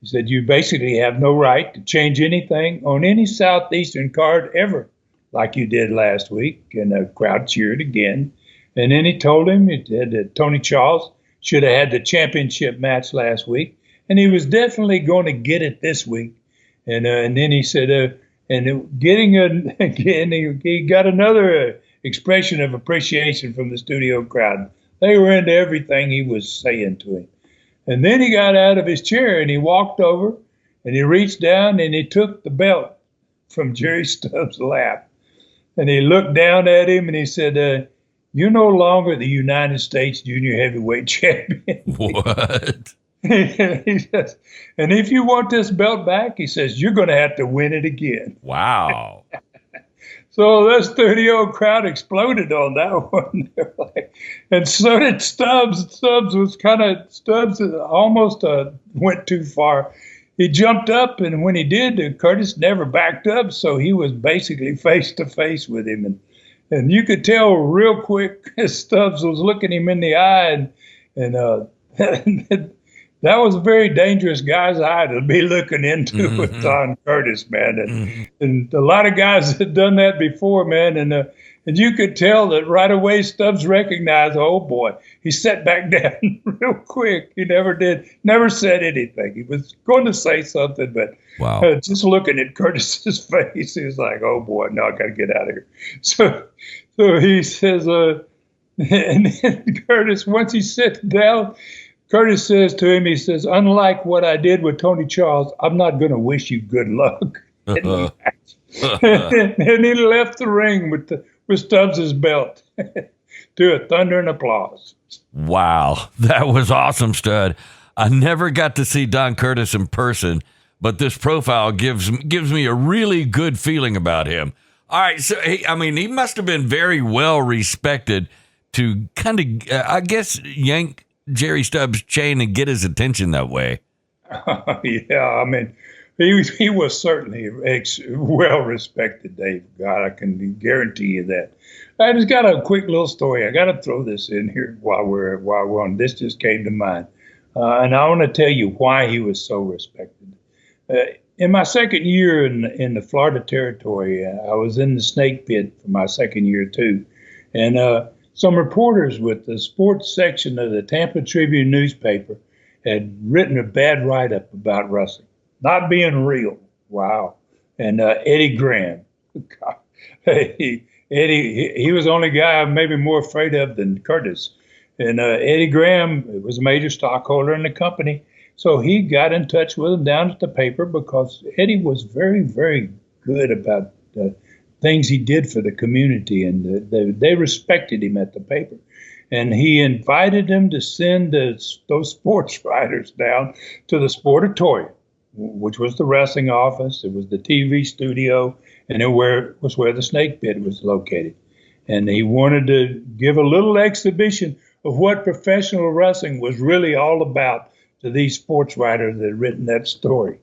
he said, you basically have no right to change anything on any Southeastern card ever, like you did last week. And the crowd cheered again. And then he told him that Tony Charles should have had the championship match last week, and he was definitely going to get it this week. And then he said, he got another expression of appreciation from the studio crowd. They were into everything he was saying to him. And then he got out of his chair and he walked over and he reached down and he took the belt from Jerry Stubbs' lap. And he looked down at him and he said, you're no longer the United States Junior Heavyweight Champion. What? He says, and if you want this belt back, he says, you're going to have to win it again. Wow. So the studio crowd exploded on that one. And so did Stubbs. Stubbs almost went too far. He jumped up, and when he did, Curtis never backed up, so he was basically face to face with him. And you could tell real quick Stubbs was looking him in the eye, and that was a very dangerous guy's eye to be looking into with Don Curtis, man. And a lot of guys had done that before, man. And you could tell that right away Stubbs recognized, oh, boy, he sat back down real quick. He never said anything. He was going to say something, but wow. Just looking at Curtis's face, he was like, oh, boy, no, I got to get out of here. So he says, and then Curtis, once he sits down, Curtis says to him, he says, unlike what I did with Tony Charles, I'm not going to wish you good luck. And he left the ring with Stubbs' belt to a thundering applause. Wow, that was awesome, Stud. I never got to see Don Curtis in person, but this profile gives me a really good feeling about him. All right, so he must have been very well respected to kind of, I guess, yank Jerry Stubbs' chain and get his attention that way. Yeah, he was certainly well respected, Dave. God, I can guarantee you that. I just got a quick little story. I got to throw this in here while we're on. This just came to mind, and I want to tell you why he was so respected. In my second year in the Florida Territory, I was in the snake pit for my second year too, and some reporters with the sports section of the Tampa Tribune newspaper had written a bad write-up about wrestling, not being real. Wow. And Eddie Graham, God, he was the only guy I'm maybe more afraid of than Curtis. And Eddie Graham was a major stockholder in the company, so he got in touch with him down at the paper because Eddie was very, very good about things he did for the community, and they respected him at the paper. And he invited him to send those sports writers down to the Sportatorium, which was the wrestling office. It was the TV studio, and it was where the snake pit was located. And he wanted to give a little exhibition of what professional wrestling was really all about to these sports writers that had written that story.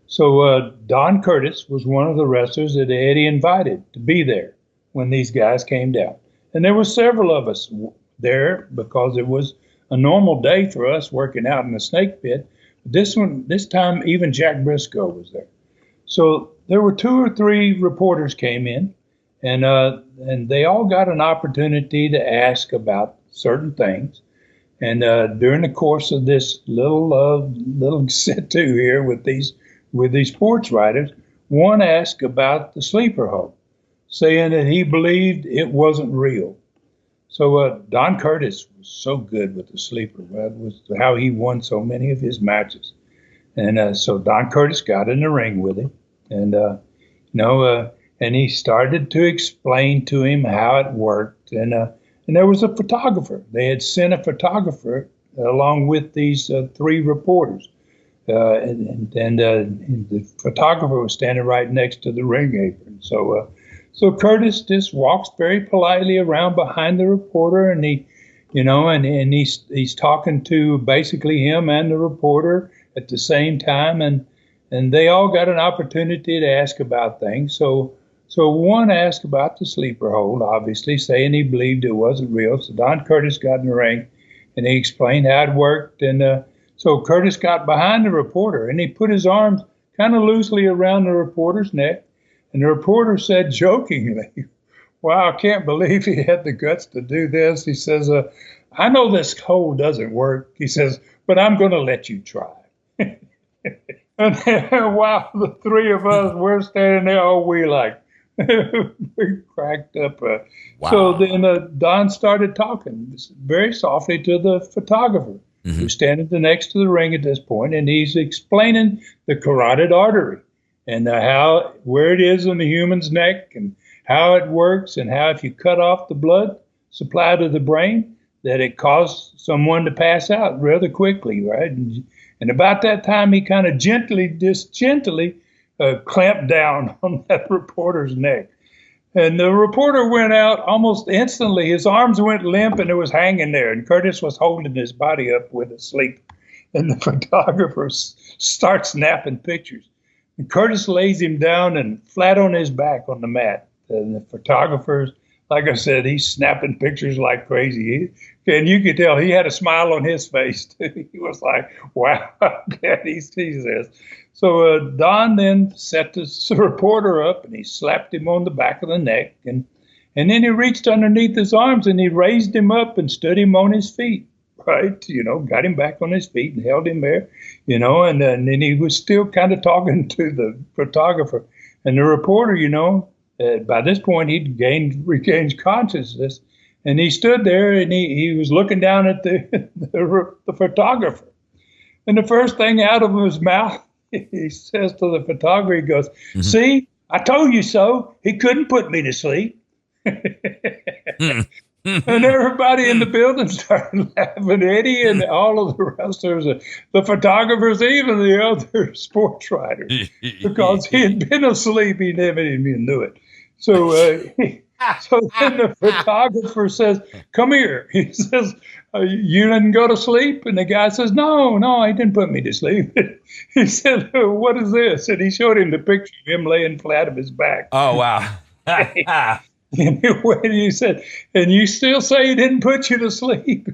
So Don Curtis was one of the wrestlers that Eddie invited to be there when these guys came down. And there were several of us there because it was a normal day for us working out in the snake pit. This time, even Jack Briscoe was there. So there were 2 or 3 reporters came in, and they all got an opportunity to ask about certain things. And during the course of this little set-to here with these sports writers, one asked about the sleeper hole, saying that he believed it wasn't real. So Don Curtis was so good with the sleeper. That was how he won so many of his matches. And so Don Curtis got in the ring with him, and and he started to explain to him how it worked. And there was a photographer. They had sent a photographer along with these 3 reporters. And the photographer was standing right next to the ring apron. So Curtis just walks very politely around behind the reporter, and he's talking to basically him and the reporter at the same time, and they all got an opportunity to ask about things. So one asked about the sleeper hold, obviously saying he believed it wasn't real. So Don Curtis got in the ring, and he explained how it worked, and so Curtis got behind the reporter, and he put his arms kind of loosely around the reporter's neck. And the reporter said jokingly, "Wow, I can't believe he had the guts to do this." He says, "I know this hold doesn't work." He says, "But I'm going to let you try." And while the 3 of us, we're standing there, we cracked up. Wow. So then Don started talking very softly to the photographer, who's standing next to the ring at this point, and he's explaining the carotid artery and where it is in the human's neck and how it works, and how if you cut off the blood supply to the brain, that it caused someone to pass out rather quickly, right? And about that time, he kind of gently clamped down on that reporter's neck. And the reporter went out almost instantly. His arms went limp, and it was hanging there. And Curtis was holding his body up with a sleep. And the photographer starts snapping pictures. And Curtis lays him down and flat on his back on the mat. And the photographer, like I said, he's snapping pictures like crazy. And you could tell he had a smile on his face, too. He was like, wow, he sees this. So Don then set the reporter up, and he slapped him on the back of the neck. And then he reached underneath his arms, and he raised him up and stood him on his feet, right? Got him back on his feet and held him there, and then he was still kind of talking to the photographer. And the reporter, by this point, he'd regained consciousness. And he stood there, and he was looking down at the photographer. And the first thing out of his mouth, he says to the photographer, he goes, "See, I told you so. He couldn't put me to sleep." And everybody in the building started laughing. Eddie and all of the wrestlers, the photographers, even the other sports writers, because he had been asleep. He never even knew it. So then the photographer says, "Come here." He says, "You didn't go to sleep?" And the guy says, No, he didn't put me to sleep." He said, "What is this?" And he showed him the picture of him laying flat on his back. Oh, wow. Anyway, he said, "And you still say he didn't put you to sleep?"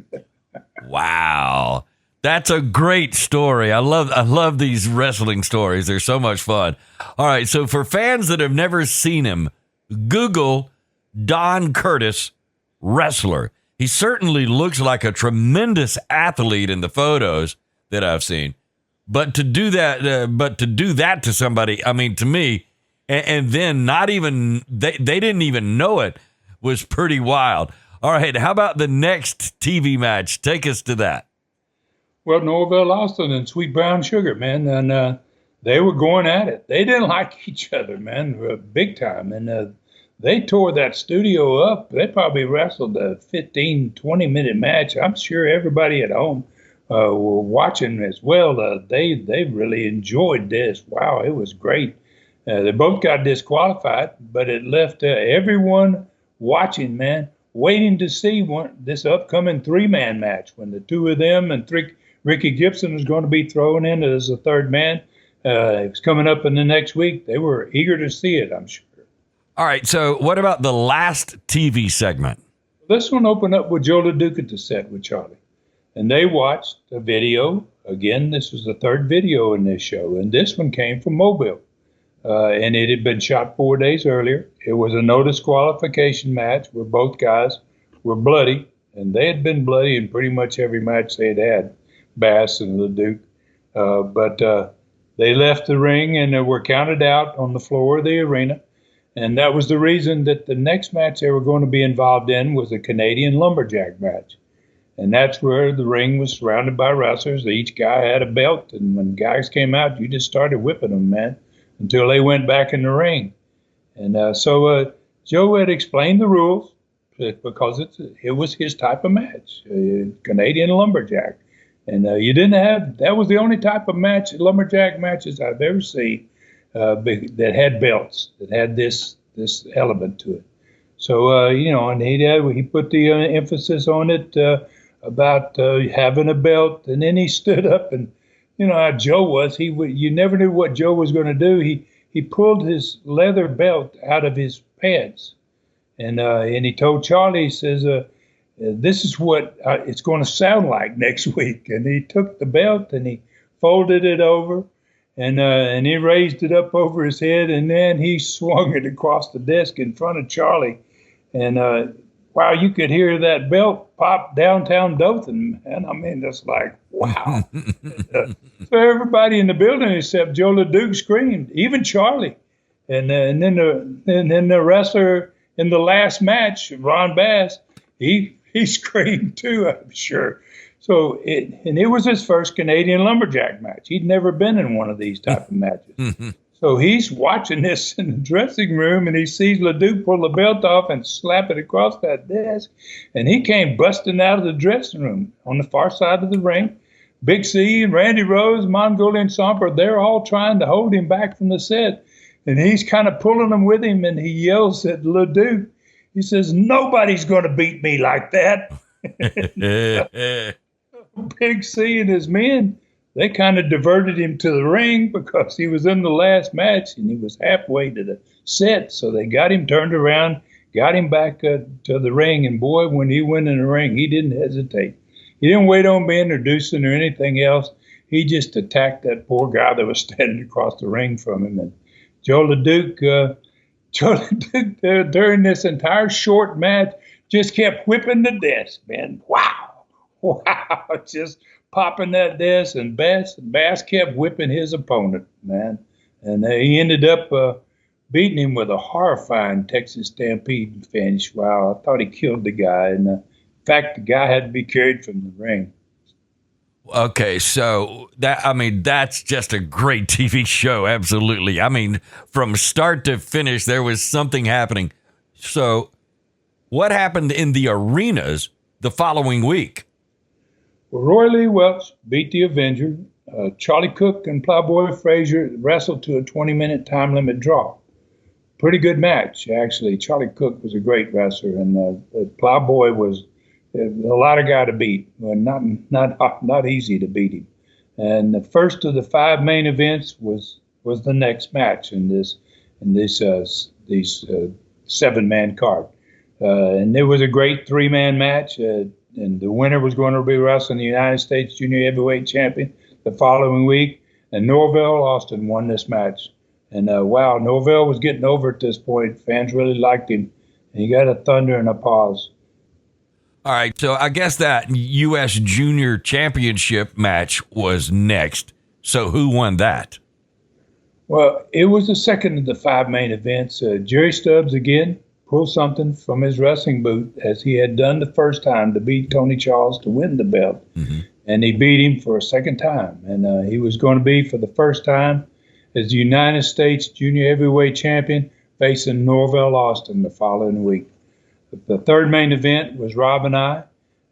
Wow. That's a great story. I love these wrestling stories. They're so much fun. All right, so for fans that have never seen him, Google Don Curtis wrestler. He certainly looks like a tremendous athlete in the photos that I've seen. But to do that, to somebody, I mean, to me, and then not even they didn't even know it, was pretty wild. All right, how about the next TV match? Take us to that. Well, Norvell Austin and Sweet Brown Sugar, man, and they were going at it. They didn't like each other, man, big time. And they tore that studio up. They probably wrestled a 15, 20-minute match. I'm sure everybody at home were watching as well. They really enjoyed this. Wow, it was great. They both got disqualified, but it left everyone watching, man, waiting to see this upcoming 3-man match when the 2 of them and 3 Ricky Gibson was going to be thrown in as a third man. It's coming up in the next week. They were eager to see it, I'm sure. All right, so what about the last TV segment? This one opened up with Joe LeDuc at the set with Charlie. And they watched a video. Again, this was the third video in this show. And this one came from Mobile. And it had been shot 4 days earlier. It was a no disqualification match where both guys were bloody. And they had been bloody in pretty much every match they had, Bass and LeDuc. But they left the ring and were counted out on the floor of the arena. And that was the reason that the next match they were going to be involved in was a Canadian lumberjack match. And that's where the ring was surrounded by wrestlers. Each guy had a belt. And when guys came out, you just started whipping them, man, until they went back in the ring. And so Joe had explained the rules because it was his type of match, Canadian lumberjack. And you didn't have, that was the only type of match, lumberjack matches I've ever seen that had belts, that had this element to it. So, and he put the emphasis on it about having a belt. And then he stood up and, how Joe was, you never knew what Joe was going to do. He pulled his leather belt out of his pants. And he told Charlie, he says, this is what it's going to sound like next week. And he took the belt and he folded it over and he raised it up over his head. And then he swung it across the desk in front of Charlie. And wow, you could hear that belt pop downtown Dothan, man. I mean, that's like, wow. So everybody in the building except Joe LeDuc screamed, even Charlie. And then the wrestler in the last match, Ron Bass, he screamed too, I'm sure. So it was his first Canadian lumberjack match. He'd never been in one of these type of matches. So he's watching this in the dressing room, and he sees LeDuc pull the belt off and slap it across that desk. And he came busting out of the dressing room on the far side of the ring. Big C and Randy Rose, Mongolian Stomper, they're all trying to hold him back from the set. And he's kind of pulling them with him, and he yells at LeDuc. He says, nobody's going to beat me like that. Big C and his men, they kind of diverted him to the ring because he was in the last match and he was halfway to the set. So they got him turned around, got him back to the ring. And boy, when he went in the ring, he didn't hesitate. He didn't wait on being introduced or anything else. He just attacked that poor guy that was standing across the ring from him. And Joe LeDuc, during this entire short match, just kept whipping the desk, man. Wow. Just popping that desk, and Bass kept whipping his opponent, man. And he ended up beating him with a horrifying Texas Stampede finish. Wow, I thought he killed the guy. And in fact, the guy had to be carried from the ring. Okay, so that's just a great TV show. Absolutely. I mean, from start to finish, there was something happening. So what happened in the arenas the following week? Well, Roy Lee Welch beat the Avenger. Charlie Cook and Plowboy Frazier wrestled to a 20-minute time limit draw. Pretty good match, actually. Charlie Cook was a great wrestler, and Plowboy was a lot of guy to beat. Not easy to beat him. And the first of the 5 main events was the next match in this 7-man card. And it was a great 3-man match. And the winner was going to be wrestling the United States Junior Heavyweight Champion the following week. And Norvell Austin won this match. And wow, Norvell was getting over at this point. Fans really liked him. And he got a thunder and a pause. All right, so I guess that U.S. Junior Championship match was next. So who won that? Well, it was the second of the 5 main events. Jerry Stubbs again pulled something from his wrestling boot, as he had done the first time to beat Tony Charles to win the belt. Mm-hmm. And he beat him for a second time. And he was going to be, for the first time, as the United States Junior Heavyweight Champion, facing Norvell Austin the following week. The third main event was Rob and I,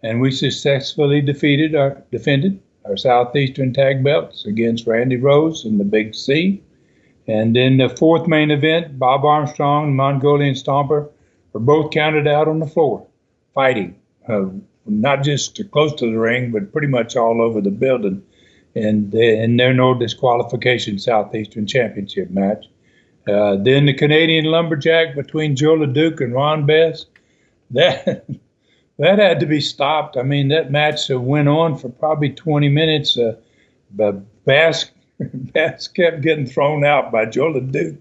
and we successfully defended our Southeastern tag belts against Randy Rose and the Big C. And then the fourth main event, Bob Armstrong and Mongolian Stomper were both counted out on the floor, fighting. not just close to the ring, but pretty much all over the building. And they're no disqualification Southeastern Championship match. Then the Canadian Lumberjack between Joe Leduc and Ron Bess. That had to be stopped. I mean, that match went on for probably 20 minutes. But Bass kept getting thrown out by Joe Leduc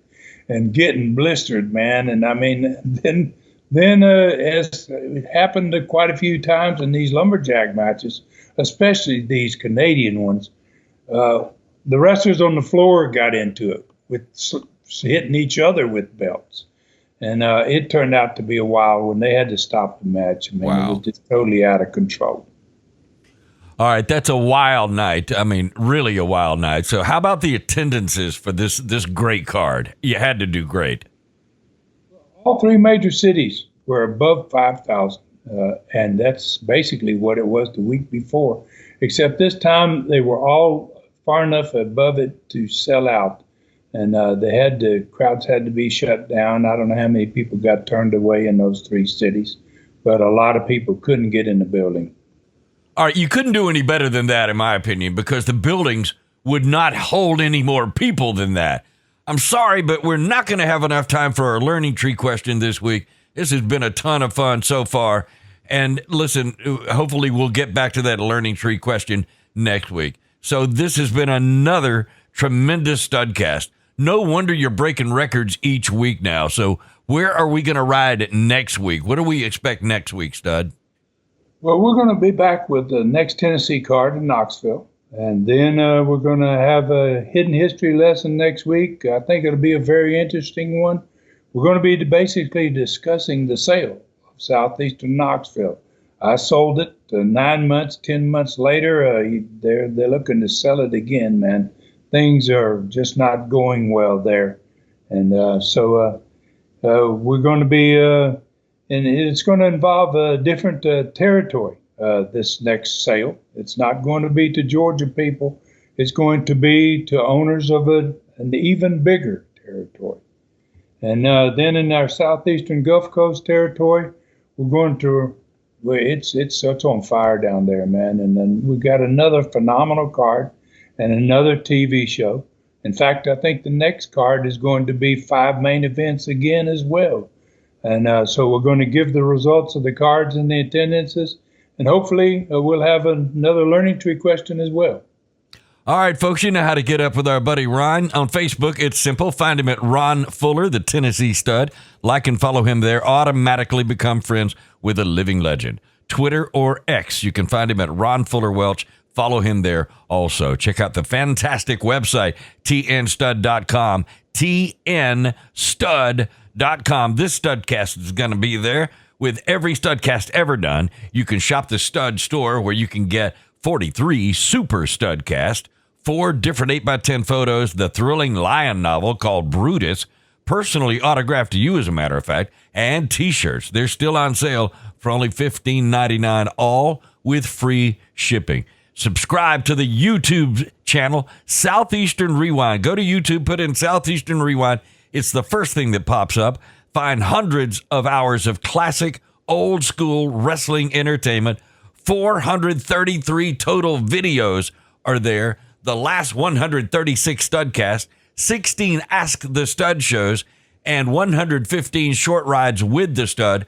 and getting blistered, man. And I mean, then as it happened quite a few times in these lumberjack matches, especially these Canadian ones, the wrestlers on the floor got into it with hitting each other with belts. And it turned out to be a while when they had to stop the match. I mean, It was just totally out of control. All right, that's a wild night. I mean, really a wild night. So how about the attendances for this great card? You had to do great. All three major cities were above 5,000, and that's basically what it was the week before, except this time they were all far enough above it to sell out. And crowds had to be shut down. I don't know how many people got turned away in those three cities, but a lot of people couldn't get in the building. All right, you couldn't do any better than that, in my opinion, because the buildings would not hold any more people than that. I'm sorry, but we're not going to have enough time for our learning tree question this week. This has been a ton of fun so far. And listen, hopefully we'll get back to that learning tree question next week. So this has been another tremendous Studcast. No wonder you're breaking records each week now. So where are we going to ride next week? What do we expect next week, Stud? Well, we're going to be back with the next Tennessee card in Knoxville. And then we're going to have a hidden history lesson next week. I think it'll be a very interesting one. We're going to be basically discussing the sale of Southeastern Knoxville. I sold it 9 months, 10 months later. They're looking to sell it again, man. Things are just not going well there. And so we're going to be, and it's going to involve a different territory, this next sale. It's not going to be to Georgia people. It's going to be to owners of an even bigger territory. And then in our Southeastern Gulf Coast territory, we're going to, it's on fire down there, man. And then we've got another phenomenal card and another TV show. In fact, I think the next card is going to be 5 main events again as well. And so we're going to give the results of the cards and the attendances, and hopefully we'll have another learning tree question as well. All right, folks, you know how to get up with our buddy Ron. On Facebook, it's simple. Find him at Ron Fuller, the Tennessee Stud. Like and follow him there. Automatically become friends with a living legend. Twitter or X, you can find him at Ron Fuller Welch. Follow him there also. Check out the fantastic website, tnstud.com, tnstud.com. This Studcast is going to be there with every Studcast ever done. You can shop the Stud store where you can get 43 Super Studcast, 4 different 8x10 photos, the thrilling lion novel called Brutus, personally autographed to you as a matter of fact, and T-shirts. They're still on sale for only $15.99, all with free shipping. Subscribe to the YouTube channel, Southeastern Rewind. Go to YouTube, put in Southeastern Rewind. It's the first thing that pops up. Find hundreds of hours of classic, old-school wrestling entertainment. 433 total videos are there. The last 136 Studcast, 16 Ask the Stud shows, and 115 short rides with the Stud.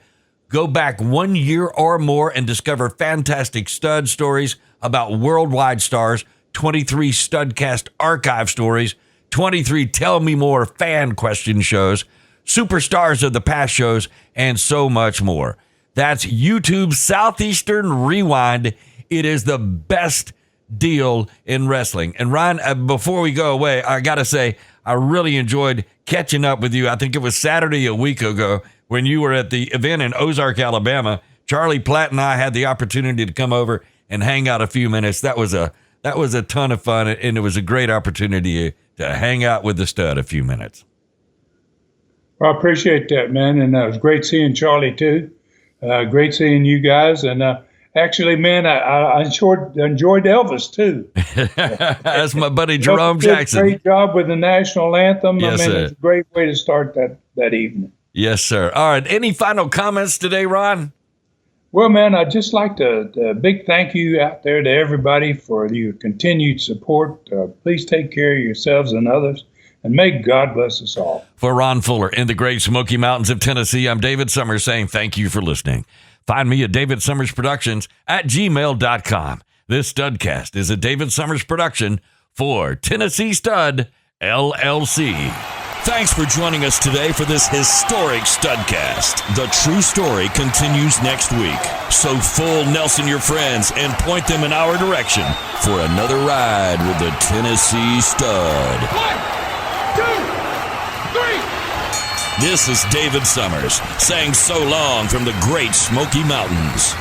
Go back 1 year or more and discover fantastic Stud stories about worldwide stars, 23 Studcast archive stories, 23 Tell Me More fan question shows, superstars of the past shows, and so much more. That's YouTube Southeastern Rewind. It is the best deal in wrestling. And Ryan, before we go away, I got to say, I really enjoyed catching up with you. I think it was Saturday a week ago when you were at the event in Ozark, Alabama. Charlie Platt and I had the opportunity to come over and hang out a few minutes. That was a ton of fun, and it was a great opportunity to hang out with the Stud a few minutes. Well, I appreciate that, man, and it was great seeing Charlie too. Great seeing you guys, and actually, man, I enjoyed Elvis too. That's my buddy Jerome Jackson. Great job with the national anthem. Yes, sir. It's a great way to start that evening. Yes, sir. All right. Any final comments today, Ron? Well, man, I'd just like to big thank you out there to everybody for your continued support. Please take care of yourselves and others, and may God bless us all. For Ron Fuller in the Great Smoky Mountains of Tennessee, I'm David Summers saying thank you for listening. Find me at David Summers Productions at gmail.com. This Studcast is a David Summers production for Tennessee Stud, LLC. Thanks for joining us today for this historic Studcast. The true story continues next week. So full Nelson your friends and point them in our direction for another ride with the Tennessee Stud. 1, 2, 3. This is David Summers saying so long from the Great Smoky Mountains.